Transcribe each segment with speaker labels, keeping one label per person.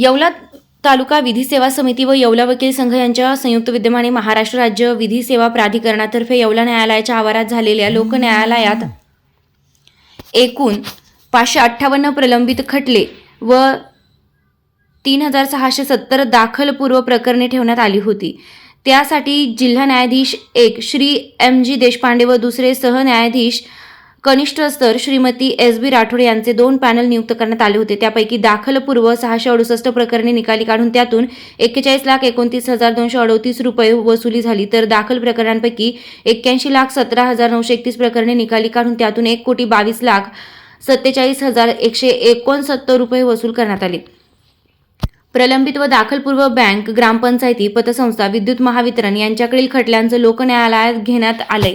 Speaker 1: येवला तालुका विधी सेवा समिती व येवला वकील संघ यांच्या संयुक्त विद्यमाने महाराष्ट्र राज्य विधी सेवा प्राधिकरणातर्फे येवला न्यायालयाच्या आवारात झालेल्या लोक न्यायालयात एकूण 558 प्रलंबित खटले व 3670 दाखलपूर्व प्रकरणे ठेवण्यात आली होती। त्यासाठी जिल्हा न्यायाधीश 1 श्री M.G. देशपांडे व दुसरे सहन्यायाधीश कनिष्ठ स्तर श्रीमती S.B. राठोड यांचे 2 पॅनल नियुक्त करण्यात आले होते। त्यापैकी दाखलपूर्व 668 प्रकरणे निकाली काढून त्यातून 41,29,238 रुपये वसुली झाली, तर दाखल प्रकरणांपैकी 81,17,931 प्रकरणे निकाली काढून त्यातून 1,22,47,169 रुपये वसूल करण्यात आले। प्रलंबित व दाखलपूर्व बँक, ग्रामपंचायती, पतसंस्था, विद्युत महावितरण यांच्याकडील खटल्यांचं लोक न्यायालयात घेण्यात आलंय।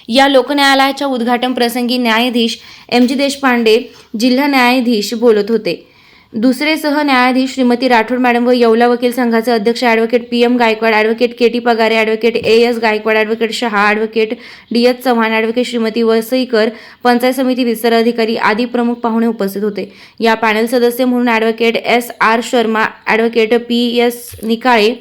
Speaker 1: या लोक न्यायालयाच्या उद्घाटन प्रसंगी न्यायाधीश M.G. देशपांडे, जिल्हा न्यायाधीश बोलत होते। दुसरे सहन्यायाधीश श्रीमती राठोड मॅडम व येवला वकील संघाचे अध्यक्ष advocate PM Gaikwad, advocate KT Pagare, advocate AS Gaikwad, advocate Shah, advocate DS Chavan, advocate Shrimati Vasaikar, panchayat समिती विस्तार अधिकारी आदी प्रमुख पाहुणे उपस्थित होते। या पॅनल सदस्य म्हणून advocate SR Sharma, advocate PS Nikale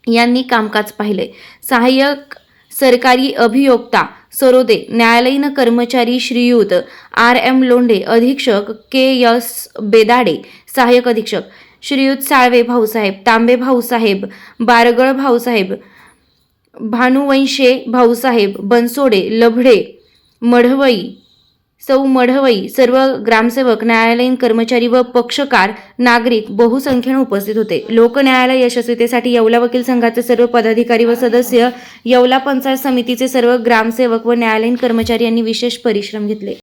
Speaker 1: यांनी कामकाज पाहिले। सहाय्यक सरकारी अभियोक्ता सरोदे, न्यायालयीन कर्मचारी श्रीयुत RM लोंढे, अधीक्षक KS बेदाडे, सहाय्यक अधीक्षक श्रीयुत साळवे भाऊसाहेब, तांबे भाऊसाहेब, बारगळ भाऊसाहेब, भानुवंशे भाऊसाहेब, बनसोडे, लभडे, मढवई, सौ मढवई, सर्व ग्रामसेवक, न्यायालयीन कर्मचारी व पक्षकार, नागरिक बहुसंख्येने उपस्थित होते। लोक न्यायालय यशस्वीतेसाठी येवला वकील संघाचे सर्व पदाधिकारी व सदस्य, येवला पंचायत समितीचे सर्व ग्रामसेवक व न्यायालयीन कर्मचारी यांनी विशेष परिश्रम घेतले।